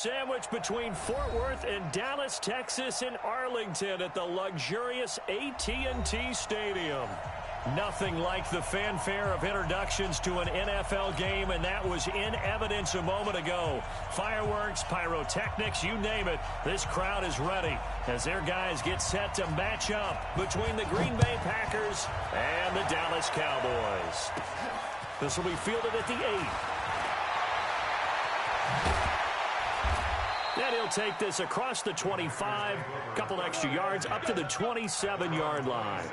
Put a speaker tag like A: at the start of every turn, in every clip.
A: Sandwich between Fort Worth and Dallas, Texas, and Arlington at the luxurious AT&T Stadium. Nothing like the fanfare of introductions to an NFL game, and that was in evidence a moment ago. Fireworks, pyrotechnics, you name it. This crowd is ready as their guys get set to match up between the Green Bay Packers and the Dallas Cowboys. This will be fielded at the 8. And he'll take this across the 25, couple extra yards, up to the 27-yard line.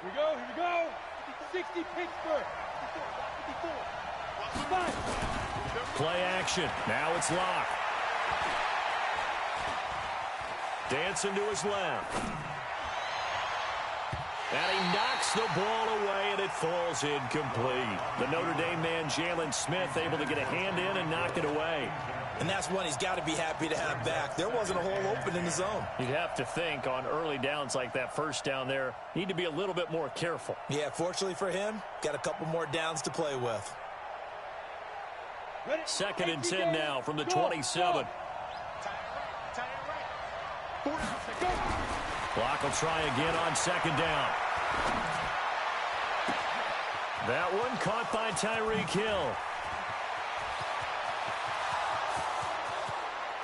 B: Here we go. 60 Pittsburgh. 54.
A: Play action. Now it's Locke. Dancing to his left. And he knocks the ball away, and it falls incomplete. The Notre Dame man, Jalen Smith, able to get a hand in and knock it away.
C: And that's one he's got to be happy to have back. There wasn't a hole open in the zone.
A: You'd have to think on early downs like that first down there, need to be a little bit more careful.
C: Yeah, fortunately for him, got a couple more downs to play with.
A: Second and 10 now from the 27. Clock will try again on second down. That one caught by Tyreek Hill.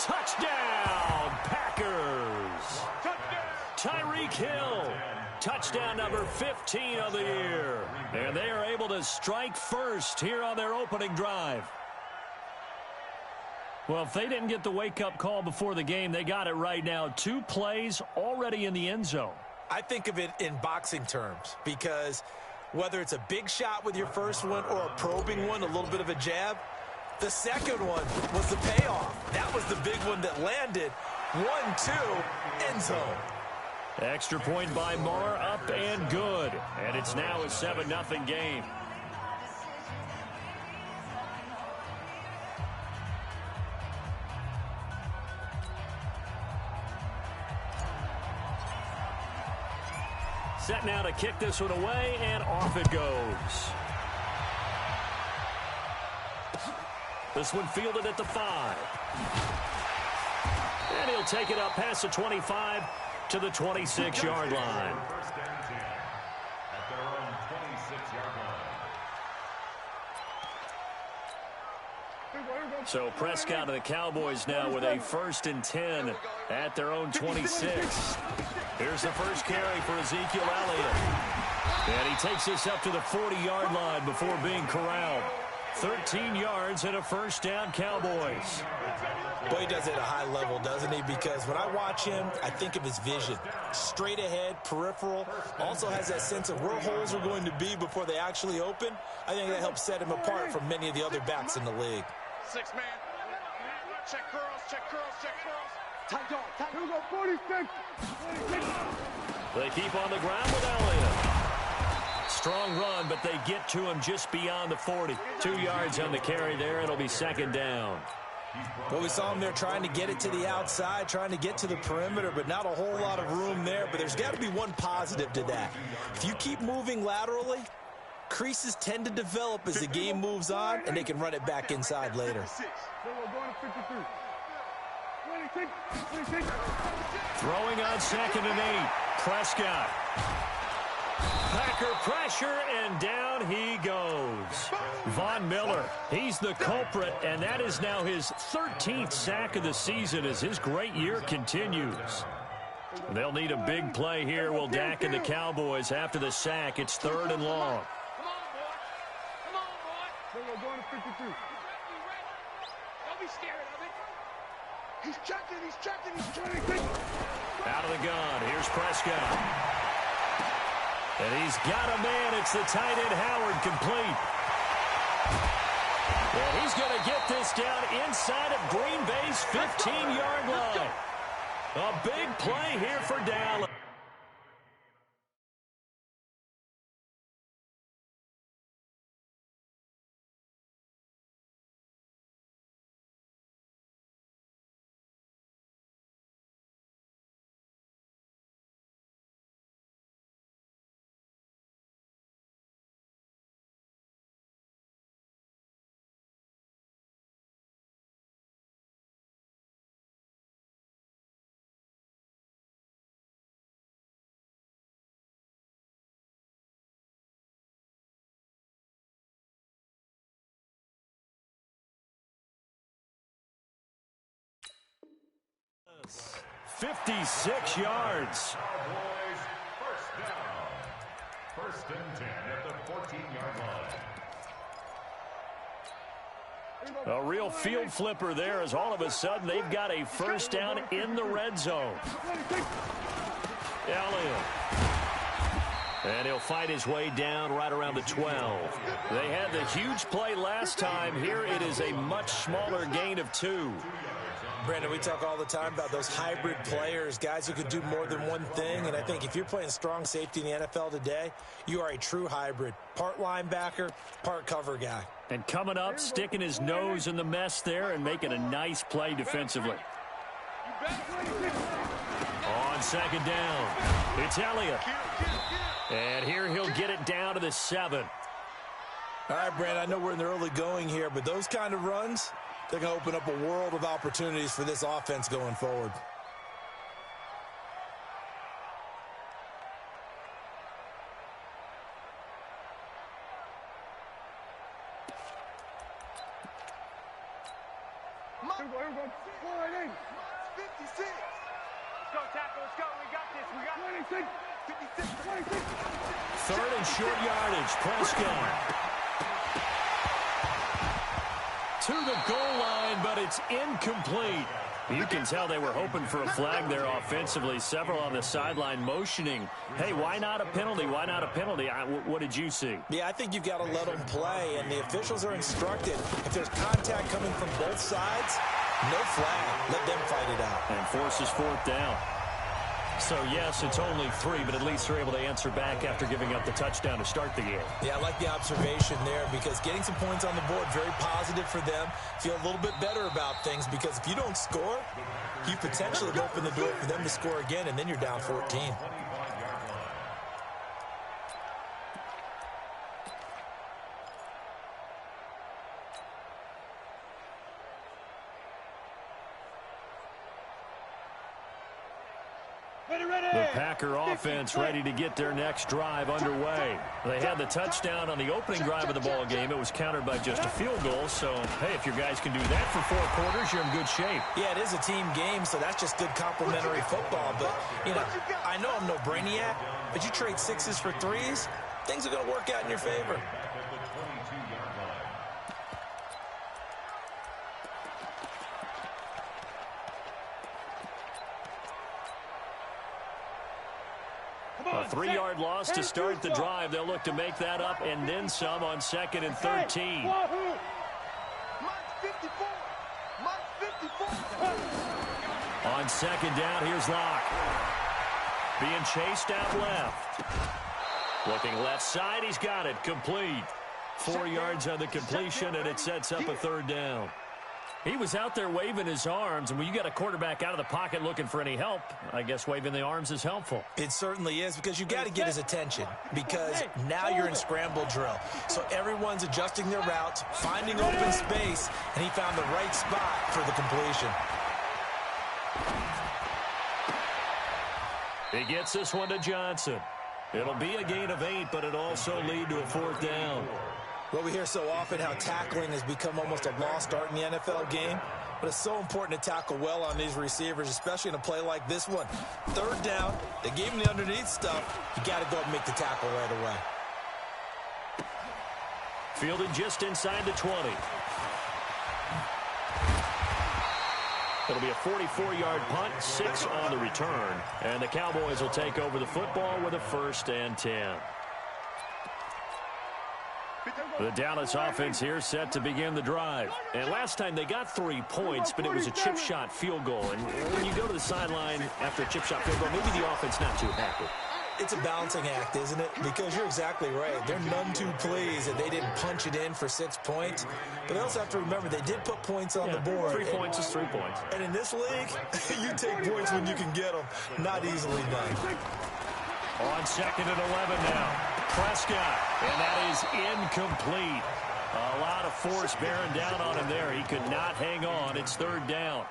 A: Touchdown, Packers! Tyreek Hill, touchdown number 15 of the year. And they are able to strike first here on their opening drive. Well, if they didn't get the wake-up call before the game, they got it right now. 2 plays already in the end zone.
C: I think of it in boxing terms because whether it's a big shot with your first one or a probing one, a little bit of a jab, the second one was the payoff. That was the big one that landed. 1-2, end zone.
A: Extra point by Marr, up and good. And it's now a 7-0 game. Set now to kick this one away, and off it goes. This one fielded at the 5. And he'll take it up past the 25 to the 26-yard line. So Prescott and the Cowboys now with a 1st and 10 at their own 26. Here's the first carry for Ezekiel Elliott. And he takes this up to the 40-yard line before being corralled. 13 yards and a first down, Cowboys.
C: Boy, he does it at a high level, doesn't he? Because when I watch him, I think of his vision. Straight ahead, peripheral. Also has that sense of where holes are going to be before they actually open. I think that helps set him apart from many of the other backs in the league.
B: 6-man. Check curls. Tight dog. Here we go, 46.
A: They keep on the ground with Elliott. Strong run, but they get to him just beyond the 40. 2 yards on the carry there. It'll be second down.
C: Well, we saw him there trying to get it to the outside, trying to get to the perimeter, but not a whole lot of room there. But there's got to be one positive to that. If you keep moving laterally, creases tend to develop as the game moves on, and they can run it back inside later.
A: Throwing on second and 8. Prescott. Packer pressure, and down he goes. Von Miller, he's the culprit, and that is now his 13th sack of the season as his great year continues. They'll need a big play here. Will Dak and the Cowboys after the sack. It's 3rd and long.
B: Come on, boy. We're going to 52. Don't be scared of it. He's checking.
A: Out of the gun. Here's Prescott. And he's got a man. It's the tight end Howard, complete. And he's going to get this down inside of Green Bay's 15-yard line. A big play here for Dallas. 56 yards.
D: Cowboys first down. 1st and 10 at the 14-yard line.
A: A real field flipper there as all of a sudden they've got a first down in the red zone. Elliott. And he'll fight his way down right around the 12. They had the huge play last time. Here it is a much smaller gain of 2.
C: Brandon, we talk all the time about those hybrid players, guys who could do more than one thing. And I think if you're playing strong safety in the NFL today, you are a true hybrid. Part linebacker, part cover guy.
A: And coming up, sticking his nose in the mess there and making a nice play defensively. On 2nd down, it's Elliott. And here he'll get it down to the 7.
C: All right, Brandon, I know we're in the early going here, but those kind of runs, they're going to open up a world of opportunities for this offense going forward.
B: Here we go. 56. Let's go, tackle. Let's go. We got this. We got 26. 26.
A: 3rd and short yardage. Prescott. To the goal line, but it's incomplete. You can tell they were hoping for a flag there offensively. Several on the sideline motioning. Hey, why not a penalty? Why not a penalty? What did you see?
C: Yeah, I think you've got to let them play, and the officials are instructed. If there's contact coming from both sides, no flag. Let them fight it out.
A: And forces 4th down. So, yes, it's only 3, but at least they're able to answer back after giving up the touchdown to start the game.
C: Yeah, I like the observation there because getting some points on the board, very positive for them. Feel a little bit better about things because if you don't score, you potentially open the door for them to score again, and then you're down 14.
A: The Packer offense ready to get their next drive underway. They had the touchdown on the opening drive of the ball game. It was countered by just a field goal. So, hey, if your guys can do that for 4 quarters, you're in good shape.
C: Yeah, it is a team game, so that's just good complementary football. But, you know, I know I'm no brainiac, but you trade 6s for 3s, things are going to work out in your favor.
A: A 3-yard loss to start the drive. They'll look to make that up and then some on 2nd and 13. On 2nd down, here's Locke. Being chased out left. Looking left side, he's got it. Complete. 4 yards on the completion, and it sets up a 3rd down. He was out there waving his arms, and when you got a quarterback out of the pocket looking for any help, I guess waving the arms is helpful.
C: It certainly is because you got to get his attention because now you're in scramble drill. So everyone's adjusting their routes, finding open space, and he found the right spot for the completion.
A: He gets this one to Johnson. It'll be a gain of 8, but it'll also lead to a 4th down.
C: Well, we hear so often how tackling has become almost a lost art in the NFL game, but it's so important to tackle well on these receivers, especially in a play like this one. 3rd down, they gave him the underneath stuff. You got to go and make the tackle right away.
A: Fielded just inside the 20. It'll be a 44-yard punt, 6 on the return, and the Cowboys will take over the football with a 1st and 10. The Dallas offense here set to begin the drive. And last time they got 3 points, but it was a chip shot field goal. And when you go to the sideline after a chip shot field goal, maybe the offense not too happy.
C: It's a balancing act, isn't it? Because you're exactly right. They're none too pleased that they didn't punch it in for 6 points. But they also have to remember they did put points on the board.
A: 3 points is 3 points.
C: And in this league, you take points when you can get them. Not easily done.
A: On 2nd and 11 now. Prescott, and that is incomplete. A lot of force bearing down on him there. He could not hang on. It's 3rd down.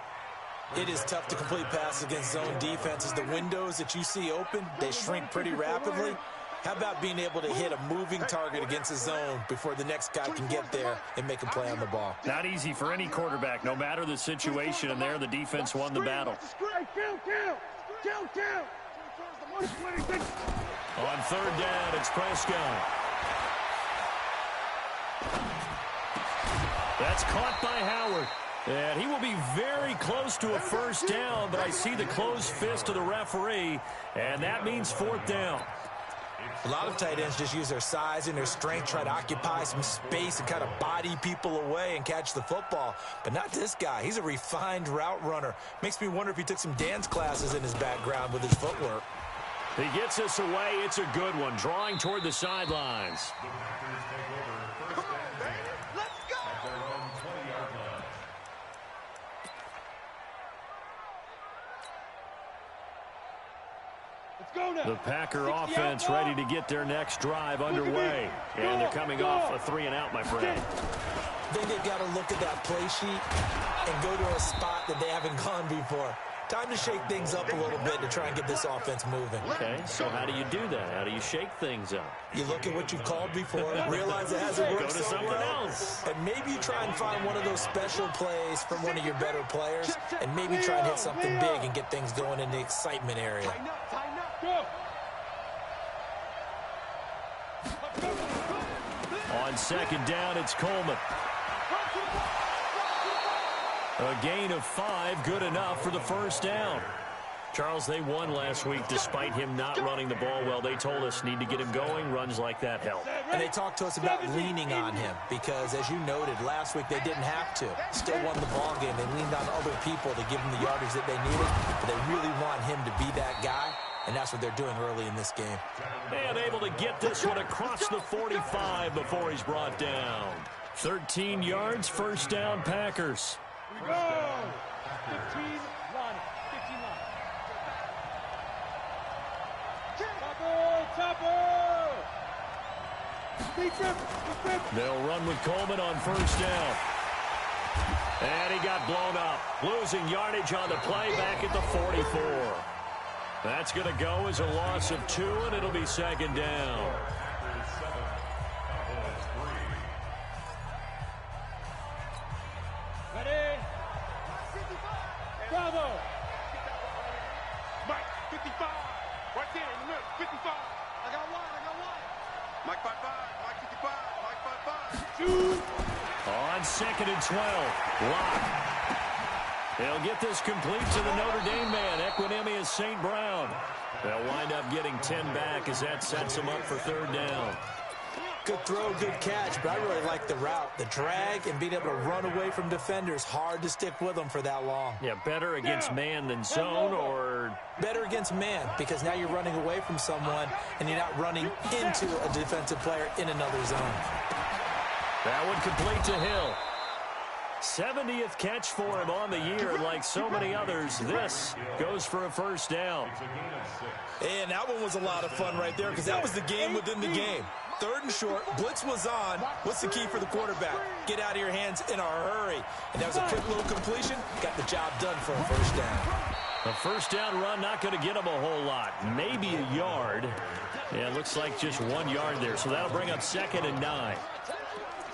C: It is tough to complete passes against zone defenses. The windows that you see open, they shrink pretty rapidly. How about being able to hit a moving target against the zone before the next guy can get there and make a play on the ball?
A: Not easy for any quarterback, no matter the situation, and there the defense won the battle. On third down, it's Prescott. That's caught by Howard. And he will be very close to a first down, but I see the closed fist of the referee, and that means fourth down.
C: A lot of tight ends just use their size and their strength, try to occupy some space and kind of body people away and catch the football. But not this guy. He's a refined route runner. Makes me wonder if he took some dance classes in his background with his footwork.
A: He gets us away. It's a good one, drawing toward the sidelines. The Packer offense ready to get their next drive underway. And they're coming off a 3-and-out, my friend.
C: I think they've got to look at that play sheet and go to a spot that they haven't gone before. Time to shake things up a little bit to try and get this offense moving.
A: Okay, so how do you do that? How do you shake things up?
C: You look at what you've called before, realize it hasn't worked so well, and maybe you try and find one of those special plays from one of your better players, and maybe try and hit something big and get things going in the excitement area.
A: On second down, it's Coleman. A gain of 5, good enough for the first down. Charles, they won last week despite him not running the ball well. They told us need to get him going. Runs like that help.
C: And they talked to us about leaning on him because, as you noted, last week they didn't have to. Still won the ball game. They leaned on other people to give them the yardage that they needed, but they really want him to be that guy, and that's what they're doing early in this game.
A: And able to get this one across the 45 before he's brought down. 13 yards, first down, Packers.
B: Go! 15 line. 15 line. Topper!
A: They'll run with Coleman on first down. And he got blown up. Losing yardage on the play back at the 44. That's going to go as a loss of 2, and it'll be second down.
B: Ready? Bravo! Mike, 55. Right there in the middle, 55. I got one. Mike 55, Mike 55, Mike 55. 2.
A: On second and 12. Lock. They'll get this complete to the Notre Dame man. Equinemius St. Brown. They'll wind up getting 10 back as that sets them up for third down.
C: Good throw, good catch, but I really like the route. The drag and being able to run away from defenders, hard to stick with them for that long.
A: Yeah, better against man than zone, or
C: better against man, because now you're running away from someone and you're not running into a defensive player in another zone.
A: That one complete to Hill. 70th catch for him on the year. Like so many others, this goes for a first down.
C: And that one was a lot of fun right there because that was the game within the game. Third and short, blitz was on. What's the key for the quarterback? Get out of your hands in a hurry. And that was a quick little completion. Got the job done for a first down.
A: A first down run not going to get him a whole lot. Maybe a yard. Yeah, it looks like just 1 yard there. So that'll bring up second and 9.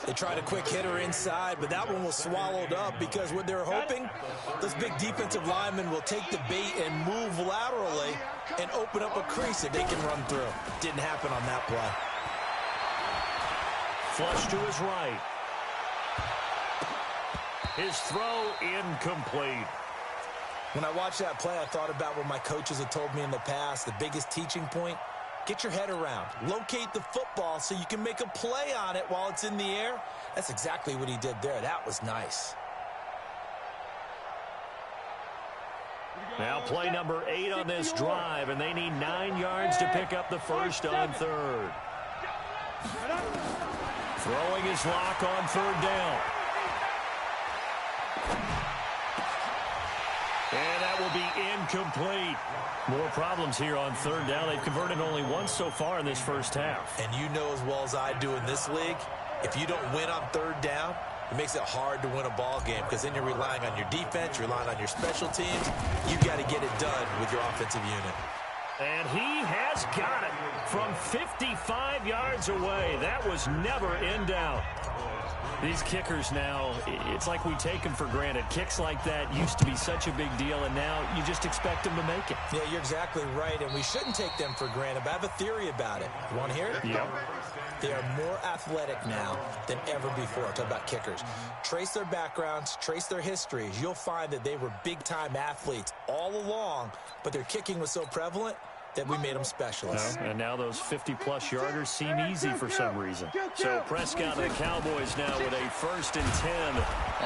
C: They tried a quick hitter inside, but that one was swallowed up because what they're hoping, those big defensive linemen will take the bait and move laterally and open up a crease that they can run through. Didn't happen on that play.
A: Flush to his right. His throw incomplete.
C: When I watched that play, I thought about what my coaches had told me in the past. The biggest teaching point, get your head around. Locate the football so you can make a play on it while it's in the air. That's exactly what he did there. That was nice.
A: Now play number 8 on this drive, and they need 9 yards to pick up the first on third. Throwing his lock on third down. And that will be incomplete. More problems here on third down. They've converted only once so far in this first half.
C: And you know as well as I do in this league, if you don't win on third down, it makes it hard to win a ball game because then you're relying on your defense, you're relying on your special teams. You've got to get it done with your offensive unit.
A: And he has got it from 55 yards away. That was never in doubt. These kickers now, it's like we take them for granted. Kicks like that used to be such a big deal, and now you just expect them to make it.
C: Yeah, you're exactly right, and we shouldn't take them for granted, but I have a theory about it. You want to hear it?
A: Yep.
C: They are more athletic now than ever before. Talk about kickers. Trace their backgrounds, trace their histories. You'll find that they were big-time athletes all along, but their kicking was so prevalent that we made them specialists.
A: And now those 50-plus yarders seem easy for some reason. So Prescott and the Cowboys now with a 1st and 10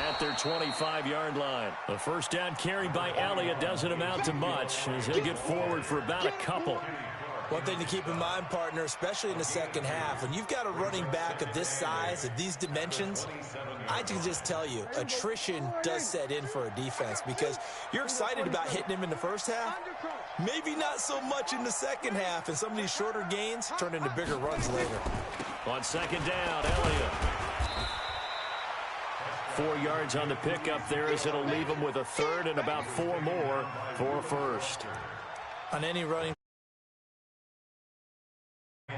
A: at their 25-yard line. The first down carry by Elliott doesn't amount to much as he'll get forward for about a couple.
C: One thing to keep in mind, partner, especially in the second half, when you've got a running back of this size, of these dimensions, I can just tell you, attrition does set in for a defense because you're excited about hitting him in the first half. Maybe not so much in the second half, and some of these shorter gains turn into bigger runs later.
A: On second down, Elliott. 4 yards on the pickup there as it'll leave him with a third and about 4 more for a first.
C: On any running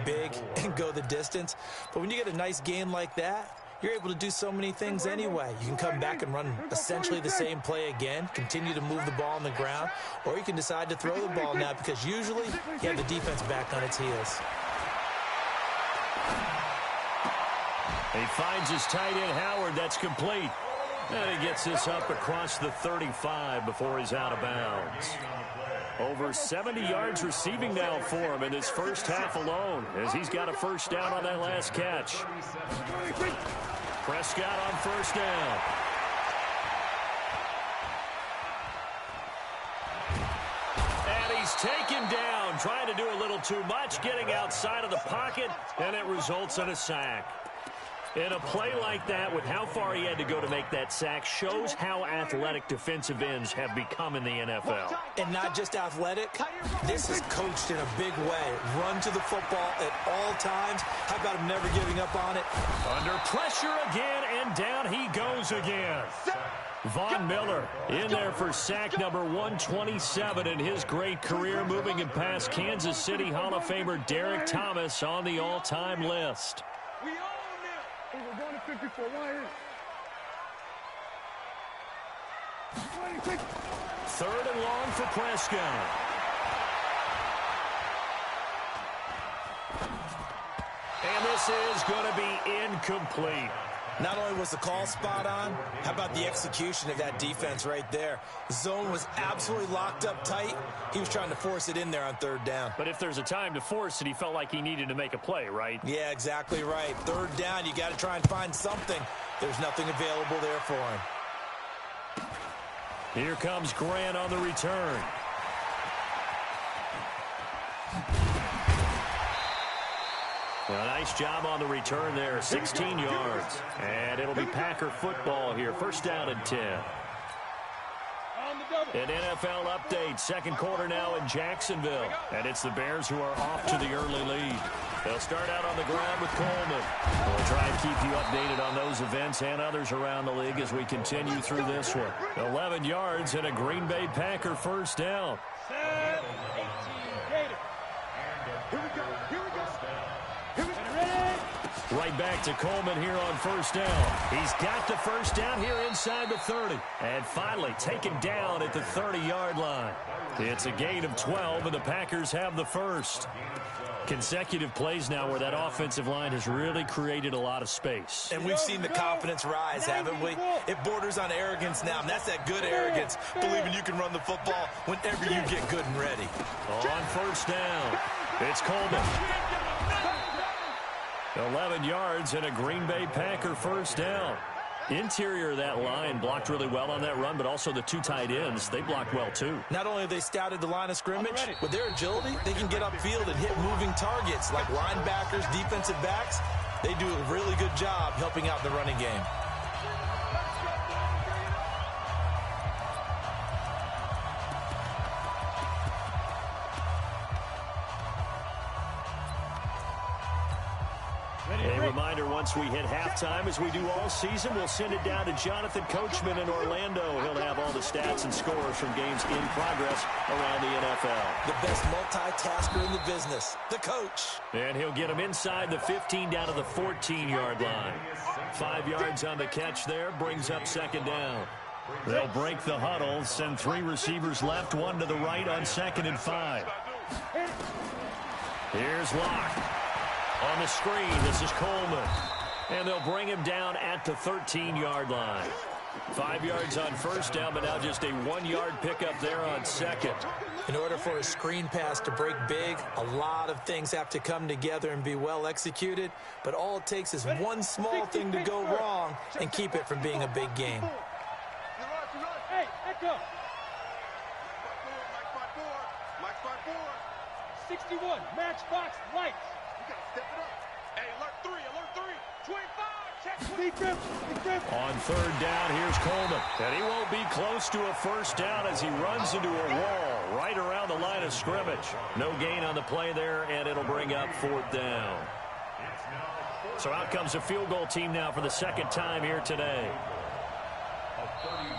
C: big and go the distance, but when you get a nice gain like that, you're able to do so many things anyway. You can come back and run essentially the same play again, continue to move the ball on the ground, or you can decide to throw the ball now because usually you have the defense back on its heels.
A: He finds his tight end, Howard. That's complete. And he gets this up across the 35 before he's out of bounds. Over 70 yards receiving now for him in this first half alone as he's got a first down on that last catch. Prescott on first down. And he's taken down, trying to do a little too much, getting outside of the pocket, and it results in a sack. In a play like that, with how far he had to go to make that sack, shows how athletic defensive ends have become in the NFL.
C: And not just athletic, this is coached in a big way. Run to the football at all times. How about him never giving up on it?
A: Under pressure again, and down he goes again. Von Miller in there for sack number 127 in his great career, moving him past Kansas City Hall of Famer Derek Thomas on the all-time list.
B: We're going to 54.
A: Third and long for Prescott. And this is going to be incomplete.
C: Not only was the call spot on, how about the execution of that defense right there? The zone was absolutely locked up tight. He was trying to force it in there on third down.
A: But if there's a time to force it, he felt like he needed to make a play, right?
C: Yeah, exactly right. Third down, you got to try and find something. There's nothing available there for him.
A: Here comes Grant on the return. Well, nice job on the return there, 16 yards. And it'll be Packer football here, first down and 10. An NFL update, second quarter now in Jacksonville. And it's the Bears who are off to the early lead. They'll start out on the ground with Coleman. We'll try and keep you updated on those events and others around the league as we continue through this one. 11 yards and a Green Bay Packer first down.
B: Here we go.
A: Right back to Coleman here on first down. He's got the first down here inside the 30. And finally taken down at the 30-yard line. It's a gain of 12, and the Packers have the first. Consecutive plays now where that offensive line has really created a lot of space.
C: And we've seen the confidence rise, haven't we? It borders on arrogance now, and that's that good arrogance, believing you can run the football whenever you get good and ready.
A: On first down, it's Coleman. 11 yards and a Green Bay Packer first down. Interior of that line blocked really well on that run, but also the two tight ends, they blocked well too.
C: Not only have they scouted the line of scrimmage, with their agility, they can get upfield and hit moving targets like linebackers, defensive backs. They do a really good job helping out the running game.
A: reminder once we hit halftime, as we do all season, we'll send it down to Jonathan Coachman in Orlando. He'll have all the stats and scores from games in progress around the NFL.
C: The best multitasker in the business, the coach.
A: And he'll get him inside the 15 down to the 14-yard line. 5 yards on the catch there, brings up second down. They'll break the huddle, send 3 receivers left, 1 to the right on 2nd and 5. Here's Locke. On the screen, this is Coleman. And they'll bring him down at the 13-yard line. 5 yards on first down, but now just a 1-yard pickup there on second.
C: In order for a screen pass to break big, a lot of things have to come together and be well executed. But all it takes is one small thing to go wrong and keep it from being a big game.
B: Hey, echo. Mike 5-4. 61, matchbox lights. You gotta step it up. Hey, alert 3, 25, check.
A: On third down, here's Coleman. And he won't be close to a first down as he runs into a wall right around the line of scrimmage. No gain on the play there, and it'll bring up 4th down. So out comes a field goal team now for the second time here today.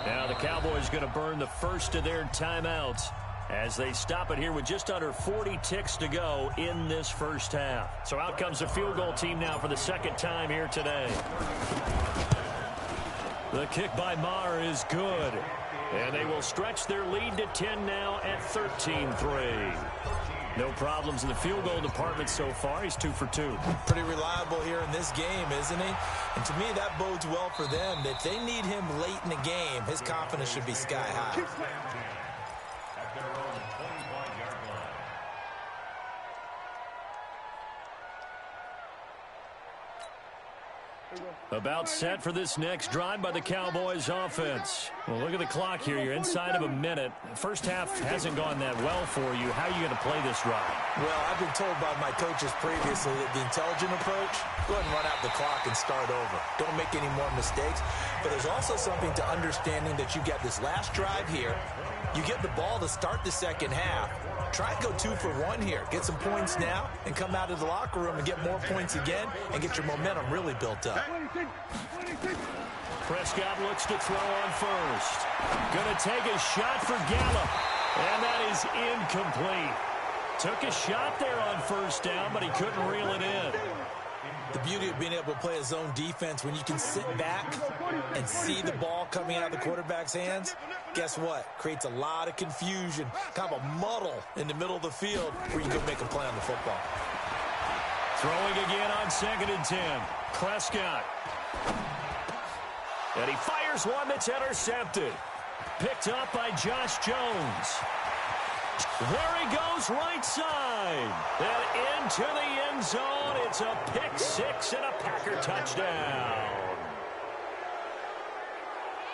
A: Now the Cowboys going to burn the first of their timeouts as they stop it here with just under 40 ticks to go in this first half. So out comes the field goal team now for the second time here today. The kick by Maher is good. And they will stretch their lead to 10 now at 13-3. No problems in the field goal department so far. He's 2 for 2.
C: Pretty reliable here in this game, isn't he? And to me, that bodes well for them. If they need him late in the game, his confidence should be sky high.
A: About set for this next drive by the Cowboys offense. Well, look at the clock here. You're inside of a minute. First half hasn't gone that well for you. How are you going to play this drive?
C: Well, I've been told by my coaches previously that the intelligent approach, go ahead and run out the clock and start over. Don't make any more mistakes. But there's also something to understanding that you get this last drive here. You get the ball to start the second half. Try and go 2 for 1 here. Get some points now and come out of the locker room and get more points again and get your momentum really built up.
A: Prescott looks to throw on first. Going to take a shot for Gallup. And that is incomplete. Took a shot there on first down, but he couldn't reel it in.
C: The beauty of being able to play a zone defense when you can sit back and see the ball coming out of the quarterback's hands, guess what? Creates a lot of confusion, kind of a muddle in the middle of the field where you can go make a play on the football.
A: Throwing again on 2nd and 10. Prescott. And he fires one that's intercepted. Picked up by Josh Jones. There he goes, right side. And into the end zone. It's a pick 6 and a Packer touchdown.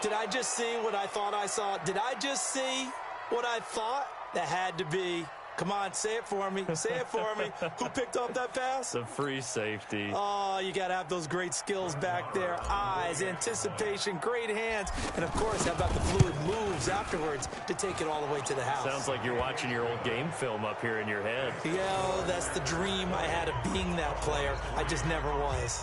C: Did I just see what I thought I saw? Did I just see what I thought? That had to be. Come on, say it for me. Say it for me. Who picked up that pass?
A: The free safety.
C: Oh, you got to have those great skills back there. Eyes, anticipation, great hands. And, of course, how about the fluid moves afterwards to take it all the way to the house?
A: Sounds like you're watching your old game film up here in your head.
C: Yeah, that's the dream I had of being that player. I just never was.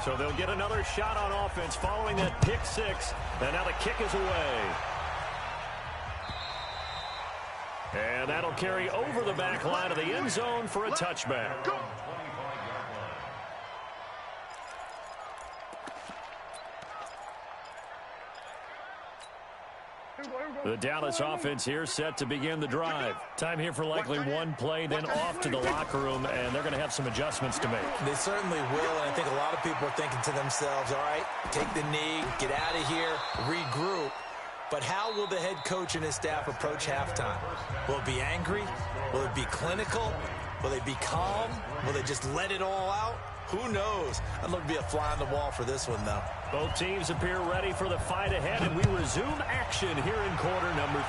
A: So they'll get another shot on offense following that pick 6. And now the kick is away. And that'll carry over the back line of the end zone for a touchback. The Dallas offense here set to begin the drive. Time here for likely one play, then off to the locker room, and they're going to have some adjustments to make.
C: They certainly will, and I think a lot of people are thinking to themselves, all right, take the knee, get out of here, regroup. But how will the head coach and his staff approach halftime? Will it be angry? Will it be clinical? Will they be calm? Will they just let it all out? Who knows? I'd love to be a fly on the wall for this one, though.
A: Both teams appear ready for the fight ahead, and we resume action here in quarter number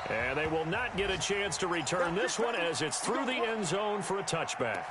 A: 3. And they will not get a chance to return this one as it's through the end zone for a touchback.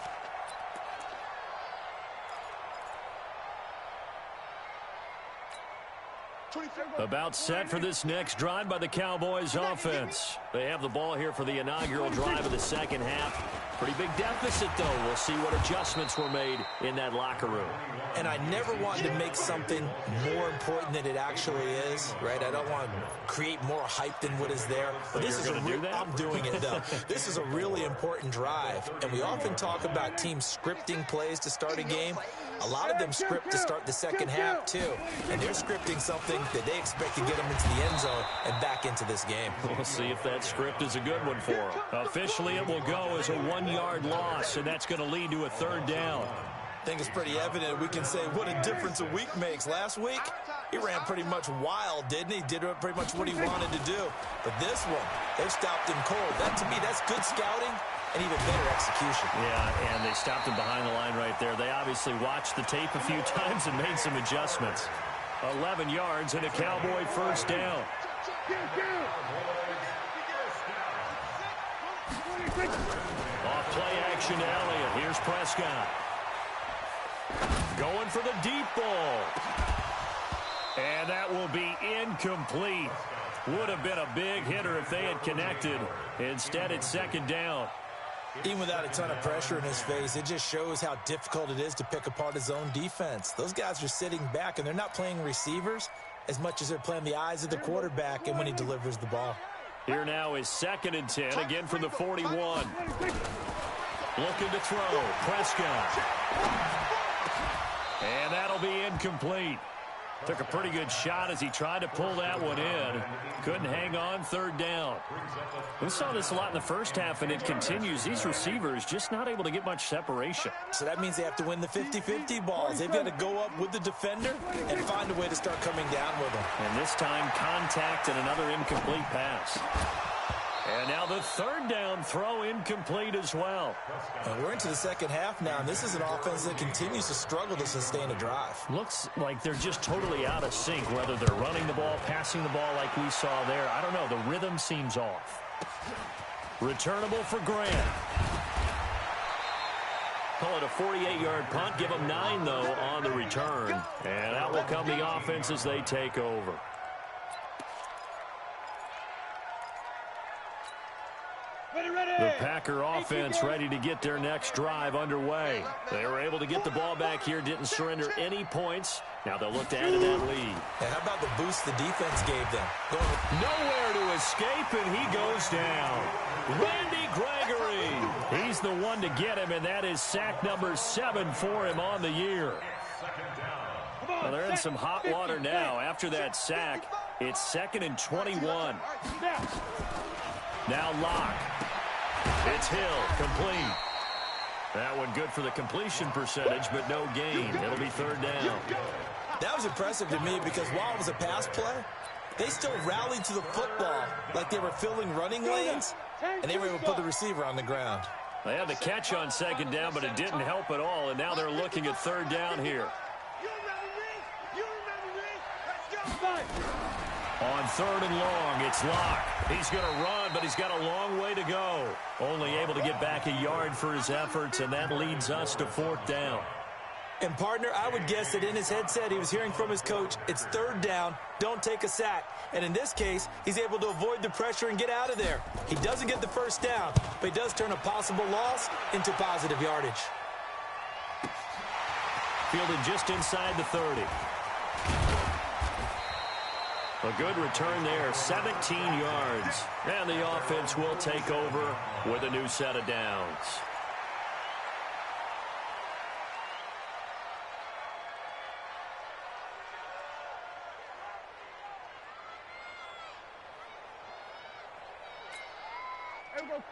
A: About set for this next drive by the Cowboys offense. They have the ball here for the inaugural drive of the second half. Pretty big deficit, though. We'll see what adjustments were made in that locker room.
C: And I never wanted to make something more important than it actually is, right? I don't want to create more hype than what is there. But this is I'm doing it, though. This is a really important drive. And we often talk about teams scripting plays to start a game. A lot of them script to start the second half, too. And they're scripting something that they expect to get them into the end zone and back into this game.
A: We'll see if that script is a good one for them. Officially, it will go as a 1-yard loss, and that's going to lead to a third down.
C: I think it's pretty evident. We can say what a difference a week makes. Last week, he ran pretty much wild, didn't he? Did pretty much what he wanted to do. But this one, they've stopped him cold. That, to me, that's good scouting and even better execution.
A: Yeah, and they stopped him behind the line right there. They obviously watched the tape a few times and made some adjustments. 11 yards and a Cowboy first down. Off play action to Elliott. Here's Prescott. Going for the deep ball. And that will be incomplete. Would have been a big hitter if they had connected. Instead, it's second down.
C: Even without a ton of pressure in his face, it just shows how difficult it is to pick apart his own defense. Those guys are sitting back, and they're not playing receivers as much as they're playing the eyes of the quarterback and when he delivers the ball.
A: Here now is 2nd and 10, again from the 41. Looking to throw. Prescott. And that'll be incomplete. Took a pretty good shot as he tried to pull that one in. Couldn't hang on, third down. We saw this a lot in the first half, and it continues. These receivers just not able to get much separation.
C: So that means they have to win the 50-50 balls. They've got to go up with the defender and find a way to start coming down with them.
A: And this time, contact and another incomplete pass. And now the third down throw incomplete as well.
C: We're into the second half now, and this is an offense that continues to struggle to sustain a drive.
A: Looks like they're just totally out of sync, whether they're running the ball, passing the ball like we saw there. I don't know. The rhythm seems off. Returnable for Grant. Call it a 48-yard punt. Give them 9, though, on the return. And out will come the offense as they take over. The Packer offense ready to get their next drive underway. They were able to get the ball back here, didn't surrender any points. Now they'll look to add to that lead.
C: And how about the boost the defense gave them?
A: Nowhere to escape, and he goes down. Randy Gregory. He's the one to get him, and that is sack number 7 for him on the year. Well, they're in some hot water now. After that sack, it's 2nd and 21. Now Locke. It's Hill, complete. That one good for the completion percentage, but no gain. It'll be third down.
C: That was impressive to me because while it was a pass play, they still rallied to the football like they were filling running lanes, and they were able to put the receiver on the ground.
A: They had the catch on second down, but it didn't help at all, and now they're looking at third down here. On 3rd and long, it's Locke. He's going to run, but he's got a long way to go. Only able to get back a yard for his efforts, and that leads us to 4th down.
C: And, partner, I would guess that in his headset he was hearing from his coach, it's 3rd down, don't take a sack. And in this case, he's able to avoid the pressure and get out of there. He doesn't get the first down, but he does turn a possible loss into positive yardage.
A: Fielded just inside the 30. A good return there, 17 yards. And the offense will take over with a new set of downs.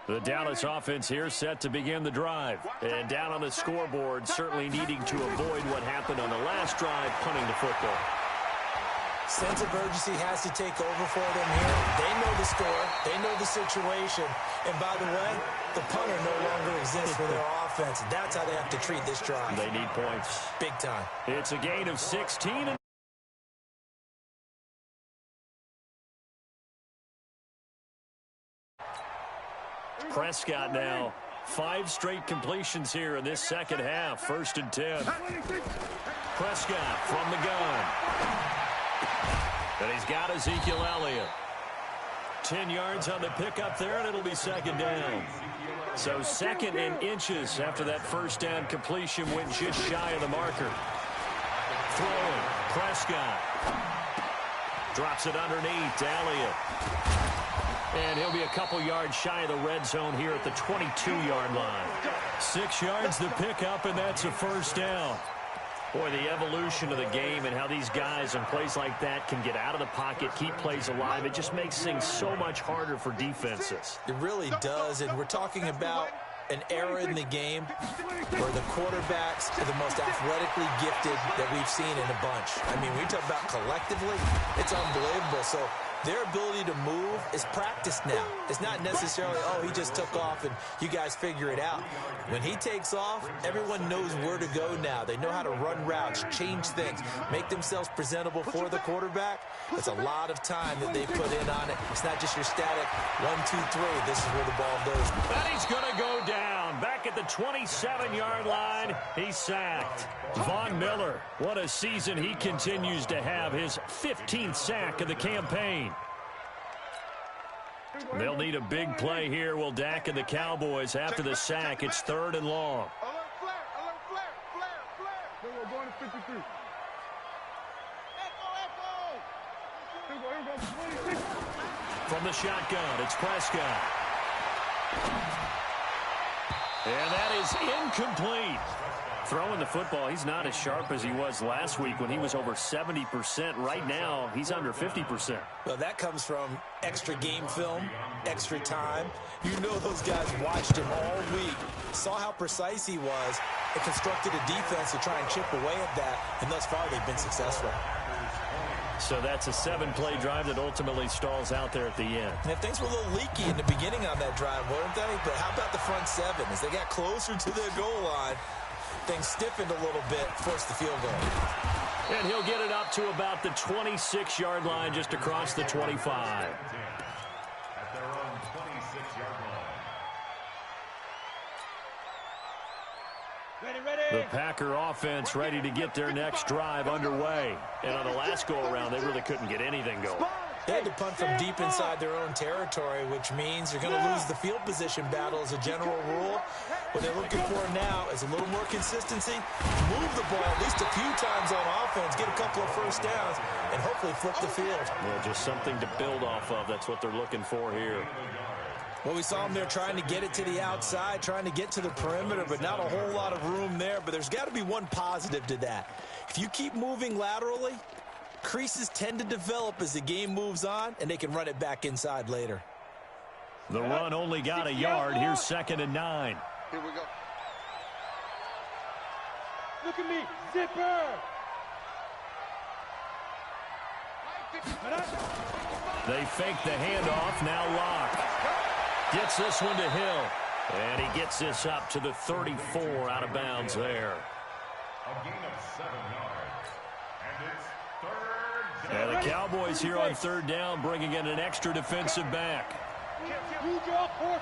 A: The Dallas offense here set to begin the drive. And down on the scoreboard, certainly needing to avoid what happened on the last drive, punting the football.
C: Sense of urgency has to take over for them here. They know the score. They know the situation. And by the way, the punter no longer exists for their offense. That's how they have to treat this drive.
A: They need points.
C: Big time.
A: It's a gain of 16. Prescott now. 5 straight completions here in this second half. 1st and 10. Prescott from the gun. And he's got Ezekiel Elliott. 10 yards on the pickup there, and it'll be second down. So second in inches after that first down completion went just shy of the marker. Throwing, Prescott. Drops it underneath to Elliott. And he'll be a couple yards shy of the red zone here at the 22-yard line. 6 yards the pickup, and that's a first down. Boy, the evolution of the game and how these guys in plays like that can get out of the pocket, keep plays alive, it just makes things so much harder for defenses.
C: It really does, and we're talking about an era in the game where the quarterbacks are the most athletically gifted that we've seen in a bunch. I mean, when you talk about collectively, it's unbelievable. So their ability to move is practiced now. It's not necessarily, oh, he just took off and you guys figure it out. When he takes off, everyone knows where to go now. They know how to run routes, change things, make themselves presentable for the quarterback. It's a lot of time that they put in on it. It's not just your static 1, 2, 3. This is where the ball goes.
A: And he's going to go down. Back at the 27-yard line, he's sacked. Von Miller, what a season he continues to have. His 15th sack of the campaign. They'll need a big play here. Will Dak and the Cowboys after the sack. It's 3rd and long.
B: Alert, flare, flare. We're going to 53. Echo.
A: From the shotgun, it's Prescott. And that is incomplete. Throwing the football, he's not as sharp as he was last week when he was over 70%. Right now, he's under 50%.
C: Well, that comes from extra game film, extra time. You know those guys watched him all week, saw how precise he was, and constructed a defense to try and chip away at that, and thus far they've been successful.
A: So that's a 7-play drive that ultimately stalls out there at the end.
C: And things were a little leaky in the beginning on that drive, weren't they? But how about the front 7? As they got closer to their goal line, things stiffened a little bit, forced the field goal.
A: And he'll get it up to about the 26-yard line, just across the 25.
D: At their own 26-yard line.
A: The Packer offense ready to get their next drive underway. And on the last go-around, they really couldn't get anything going.
C: They had to punt from deep inside their own territory, which means you're going to lose the field position battle as a general rule. What they're looking for now is a little more consistency, move the ball at least a few times on offense, get a couple of first downs, and hopefully flip the field.
A: Well, just something to build off of. That's what they're looking for here.
C: Well, we saw them there trying to get it to the outside, trying to get to the perimeter, but not a whole lot of room there. But there's got to be one positive to that. If you keep moving laterally, creases tend to develop as the game moves on, and they can run it back inside later.
A: The run only got a yard. Here's 2nd and 9.
B: Here we go. Look at me, zipper.
A: They fake the handoff. Now Locke gets this one to Hill. And he gets this up to the 34 out of bounds there.
D: A gain of 7 yards. And it's 3rd down.
A: And the Cowboys here on 3rd down, bringing in an extra defensive back.
B: You draw Porter.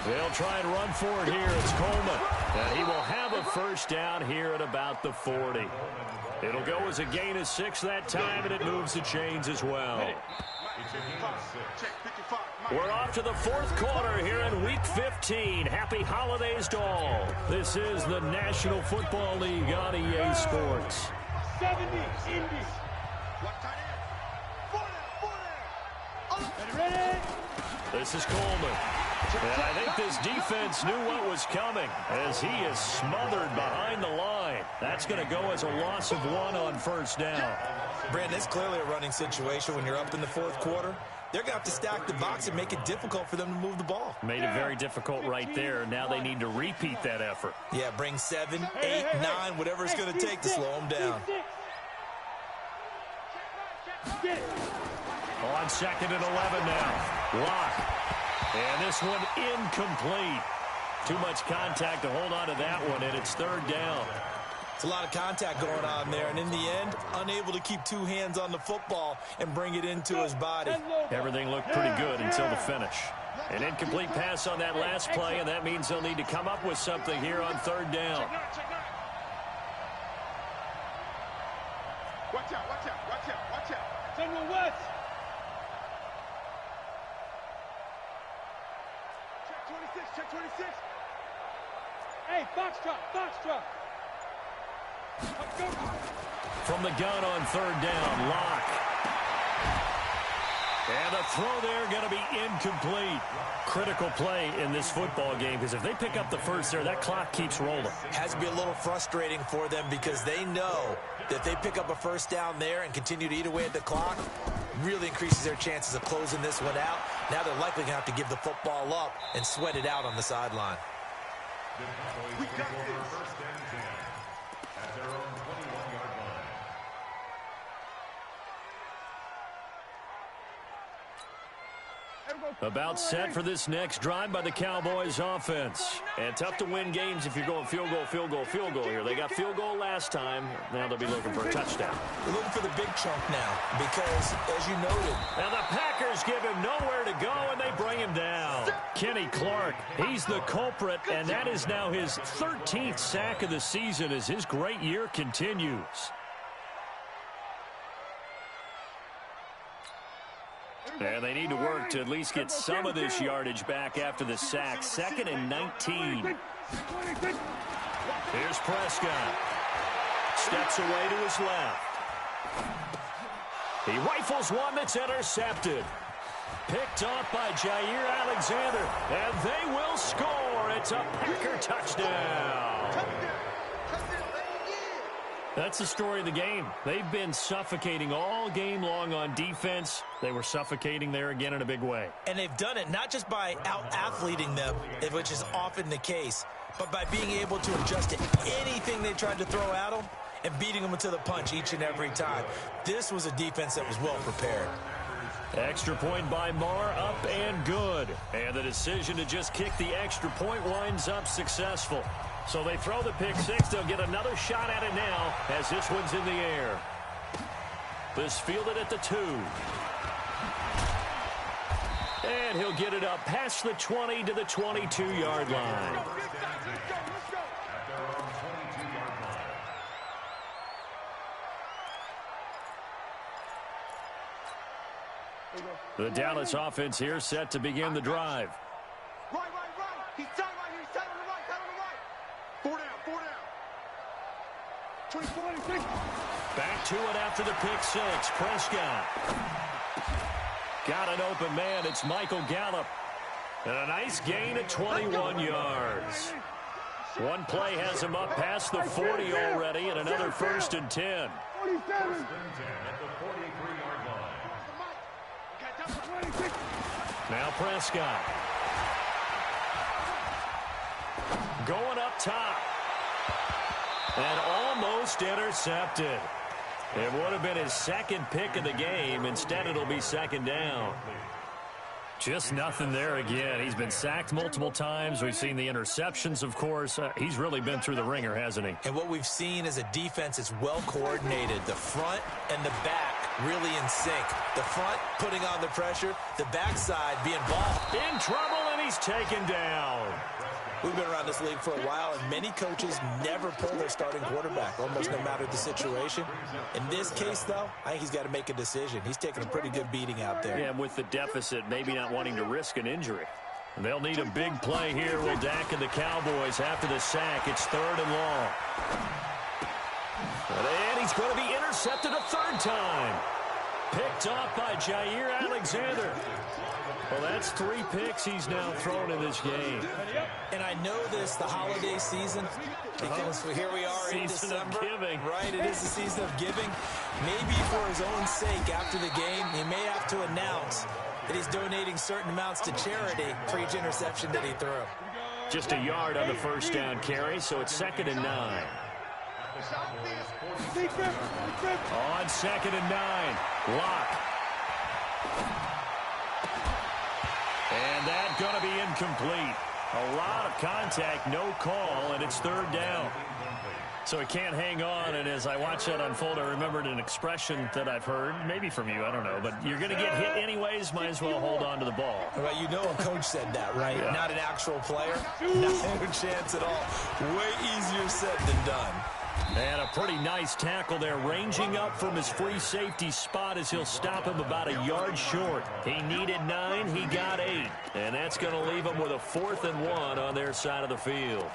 A: They'll try and run for it here. It's Coleman. And he will have a first down here at about the 40. It'll go as a gain of 6 that time, and it moves the chains as well. We're off to the 4th quarter here in Week 15. Happy holidays to all. This is the National Football League on EA Sports.
B: 70, Indy. Ready?
A: This is Coleman. And I think this defense knew what was coming as he is smothered behind the line. That's going to go as a loss of 1 on first down.
C: Brandon, it's clearly a running situation when you're up in the 4th quarter. They're going to have to stack the box and make it difficult for them to move the ball.
A: Made it very difficult right there. Now they need to repeat that effort.
C: Yeah, bring 7, 8, 9, whatever it's going to take to slow them down.
A: On 2nd and 11 now. Locke. And this one incomplete. Too much contact to hold on to that one, and it's 3rd down.
C: It's a lot of contact going on there, and in the end, unable to keep 2 hands on the football and bring it into his body.
A: Everything looked pretty good until the finish. An incomplete pass on that last play, and that means they'll need to come up with something here on 3rd down.
B: Watch out, watch out, watch out, watch out. General West. Check 26, check 26. Hey, box drop, box drop.
A: From the gun on third down, Locke. And the throw there going to be incomplete. Critical play in this football game because if they pick up the first there, that clock keeps rolling.
C: Has to be a little frustrating for them because they know that if they pick up a first down there and continue to eat away at the clock, really increases their chances of closing this one out. Now they're likely going to have to give the football up and sweat it out on the sideline.
D: We got this. First and 10 at their own 21-yard line.
A: About set for this next drive by the Cowboys offense. And tough to win games if you're going field goal, field goal, field goal here. They got field goal last time. Now they'll be looking for a touchdown.
C: They're looking for the big chunk now because, as you noted,
A: and the Packers give him nowhere to go, and they bring him down. Kenny Clark, he's the culprit, and that is now his 13th sack of the season as his great year continues. And they need to work to at least get some of this yardage back after the sack. 2nd and 19. Here's Prescott. Steps away to his left. He rifles one that's intercepted. Picked off by Jair Alexander. And they will score. It's a Packer touchdown. That's the story of the game. They've been suffocating all game long on defense. They were suffocating there again in a big way.
C: And they've done it not just by out-athleting them, which is often the case, but by being able to adjust to anything they tried to throw at them and beating them to the punch each and every time. This was a defense that was well prepared.
A: Extra point by Marr, up and good. And the decision to just kick the extra point winds up successful. So they throw the pick six. They'll get another shot at it now as this one's in the air. This fielded at the 2. And he'll get it up past the 20 to the 22-yard line. The Dallas offense here set to begin the drive.
B: Right. He's tight right here. He's tight on the right. Tight on the right. 4 down. 24.
A: Back to it after the pick six. Prescott. Got an open man. It's Michael Gallup. And a nice gain of 21 yards. One play has him up past the 40 already, and another 1st and 10.
B: 47.
D: At the 43-yard line.
A: Now Prescott. Going up top. And almost intercepted. It would have been his 2nd pick of the game. Instead, it'll be 2nd down. Just nothing there again. He's been sacked multiple times. We've seen the interceptions, of course. He's really been through the ringer, hasn't he?
C: And what we've seen is a defense that's well coordinated. The front and the back really in sync. The front putting on the pressure, the backside being ball.
A: In trouble, and he's taken down.
C: We've been around this league for a while, and many coaches never pull their starting quarterback, almost no matter the situation. In this case, though, I think he's got to make a decision. He's taking a pretty good beating out there.
A: Yeah, with the deficit, maybe not wanting to risk an injury. And they'll need a big play here. Will Dak and the Cowboys after the sack. It's 3rd and long. And he's going to be intercepted a 3rd time. Picked off by Jair Alexander. Well, that's 3 picks he's now thrown in this game.
C: And I know this, the holiday season, because here we are in December.
A: Season of giving.
C: Right, it is the season of giving. Maybe for his own sake after the game, he may have to announce that he's donating certain amounts to charity for each interception that he threw.
A: Just a yard on the 1st down carry, so it's 2nd and 9. On 2nd and 9, Locke. And that's going to be incomplete. A lot of contact, no call, and it's 3rd down. So he can't hang on, and as I watch that unfold, I remembered an expression that I've heard, maybe from you, I don't know, but you're going to get hit anyways, might as well hold on to the ball.
C: Well, you know a coach said that, right?
A: Yeah.
C: Not an actual player. Not a chance at all. Way easier said than done.
A: And a pretty nice tackle there, ranging up from his free safety spot as he'll stop him about a yard short. He needed 9, he got 8. And that's going to leave him with a 4th and 1 on their side of the field.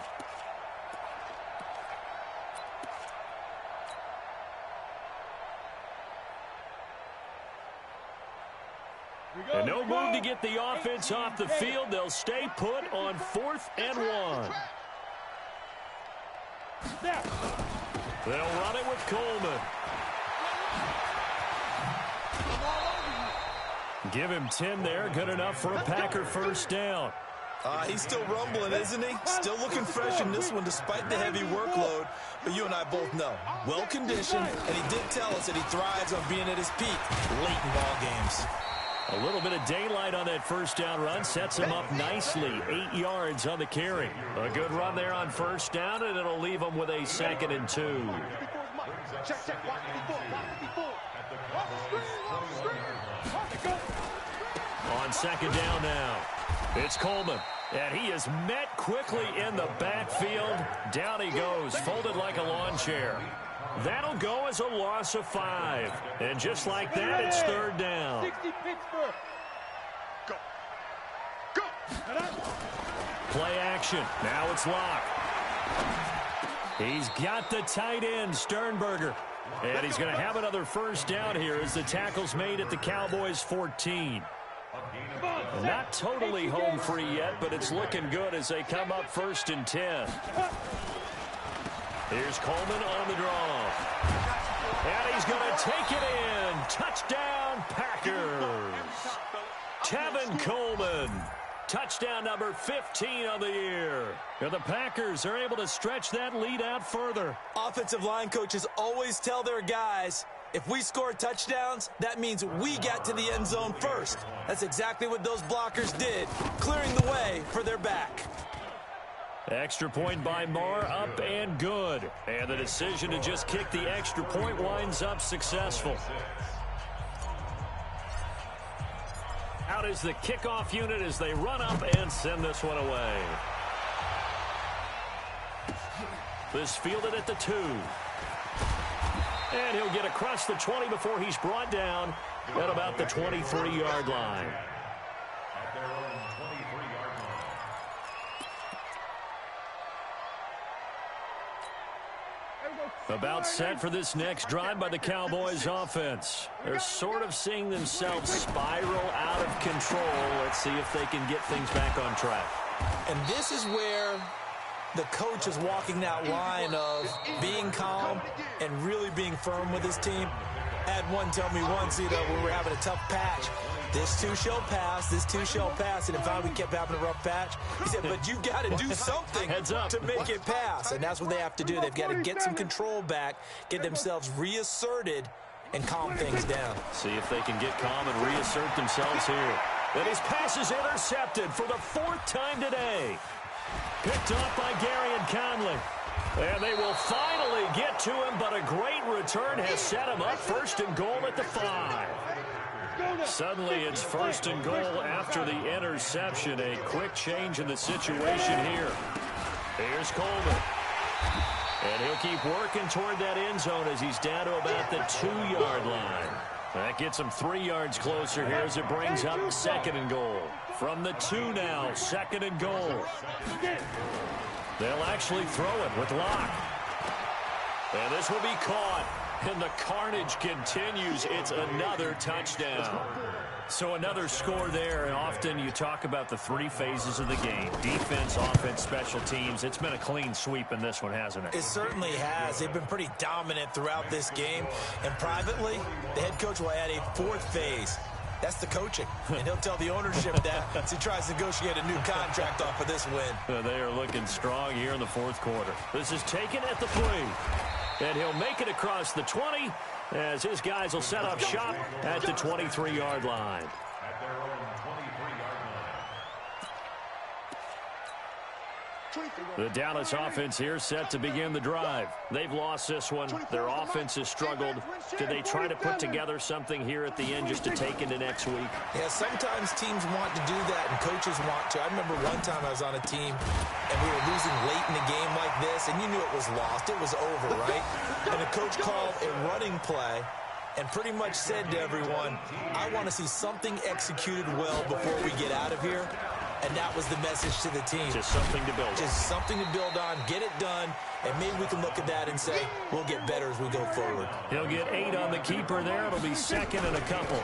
A: And no move to get the offense off the field. They'll stay put on 4th and 1. They'll run it with Coleman. Give him 10 there. Good enough for a Packer first down.
C: He's still rumbling, isn't he? Still looking fresh in this one despite the heavy workload. But you and I both know, well-conditioned, and he did tell us that he thrives on being at his peak late in ball games.
A: A little bit of daylight on that first down run sets him up nicely. 8 yards on the carry. A good run there on first down, and it'll leave him with a 2nd and 2. On 2nd down now, it's Coleman. And he is met quickly in the backfield. Down he goes, folded like a lawn chair. That'll go as a loss of 5. And just like that, it's 3rd down.
B: 60 Pittsburgh. Go. Go.
A: Play action. Now it's Locke. He's got the tight end, Sternberger. And he's going to have another first down here as the tackle's made at the Cowboys' 14. Not totally home free yet, but it's looking good as they come up 1st and 10. Here's Coleman on the draw. And he's going to take it in. Touchdown, Packers. Tevin Coleman. Touchdown number 15 on the year. And the Packers are able to stretch that lead out further.
C: Offensive line coaches always tell their guys, if we score touchdowns, that means we got to the end zone first. That's exactly what those blockers did, clearing the way for their back.
A: Extra point by Marr, up and good. And the decision to just kick the extra point winds up successful. Out is the kickoff unit as they run up and send this one away. This fielded at the 2. And he'll get across the 20 before he's brought down at about the 23-yard line.
D: At their own 23-yard line.
A: About set for this next drive by the Cowboys offense. They're sort of seeing themselves spiral out of control. Let's see if they can get things back on track.
C: And this is where the coach is walking that line of being calm and really being firm with his team. I had one tell me once, when we were having a tough patch, this too shall pass, this too shall pass. And if we kept having a rough patch, he said, but you've got to do something to make it pass. And that's what they have to do. They've got to get some control back, get themselves reasserted, and calm things down.
A: See if they can get calm and reassert themselves here. And his pass is intercepted for the 4th time today. Picked off by Gary and Conley. And they will finally get to him, but a great return has set him up 1st and goal at the 5. Suddenly it's 1st and goal after the interception. A quick change in the situation here. Here's Coleman. And he'll keep working toward that end zone as he's down to about the 2-yard line. That gets him 3 yards closer here as it brings up 2nd and goal. From the 2 now, 2nd and goal. They'll actually throw it with Locke. And this will be caught. And the carnage continues. It's another touchdown. So another score there. And often you talk about the 3 phases of the game. Defense, offense, special teams. It's been a clean sweep in this one, hasn't it?
C: It certainly has. They've been pretty dominant throughout this game. And privately, the head coach will add a 4th phase. That's the coaching. And he'll tell the ownership that as he tries to negotiate a new contract off of this win.
A: They are looking strong here in the 4th quarter. This is taken at the 3. And he'll make it across the 20 as his guys will set up shop at the 23-yard line.
D: At their own 23-yard line.
A: The Dallas offense here set to begin the drive. They've lost this one. Their offense has struggled. Do they try to put together something here at the end just to take into next week?
C: Yeah, sometimes teams want to do that and coaches want to. I remember one time I was on a team and we were losing late in a game like this, and you knew it was lost. It was over, right? And the coach called a running play and pretty much said to everyone, I want to see something executed well before we get out of here. And that was the message to the team.
A: Just something to build on.
C: Just something to build on, get it done, and maybe we can look at that and say, we'll get better as we go forward.
A: He'll get 8 on the keeper there. It'll be second and a couple.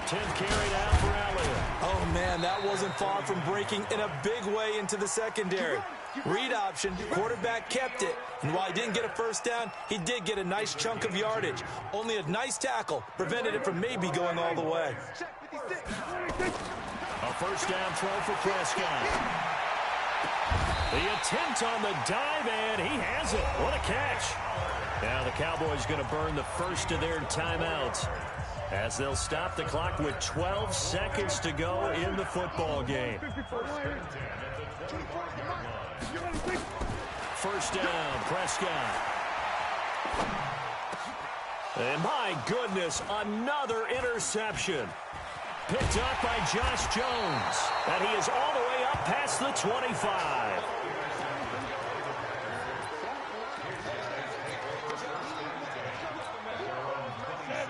A: 10th carry down for Elliott.
C: Oh, man, that wasn't far from breaking in a big way into the secondary. Read option, quarterback kept it, and while he didn't get a first down, he did get a nice chunk of yardage. Only a nice tackle prevented it from maybe going all the way.
A: A first down throw for Prescott. The attempt on the dive, and he has it. What a catch. Now the Cowboys going to burn the first of their timeouts as they'll stop the clock with 12 seconds to go in the football game. First down, Prescott. And my goodness, another interception. Picked up by Josh Jones. And he is all the way up past the 25.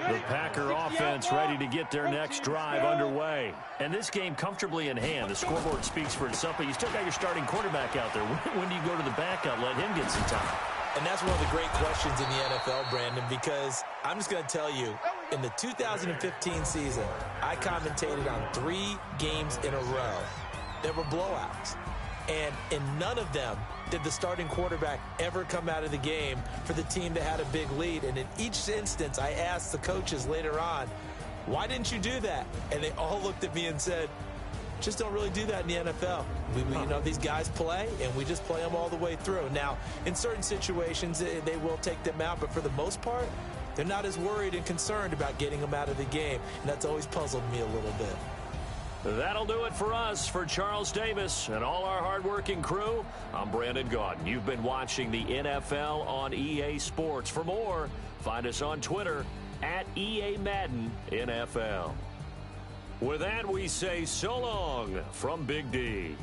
A: The Packer offense ready to get their next drive underway. And this game comfortably in hand. The scoreboard speaks for itself, but you still got your starting quarterback out there. When do you go to the backup? Let him get some time.
C: And that's one of the great questions in the NFL, Brandon, because I'm just going to tell you, in the 2015 season, I commentated on 3 games in a row. There were blowouts. And in none of them did the starting quarterback ever come out of the game for the team that had a big lead. And in each instance, I asked the coaches later on, why didn't you do that? And they all looked at me and said, just don't really do that in the NFL. You know, these guys play, and we just play them all the way through. Now, in certain situations, they will take them out, but for the most part, they're not as worried and concerned about getting them out of the game, and that's always puzzled me a little bit.
A: That'll do it for us. For Charles Davis and all our hardworking crew, I'm Brandon Gaudin. You've been watching the NFL on EA Sports. For more, find us on Twitter at EA Madden NFL. With that, we say so long from Big D.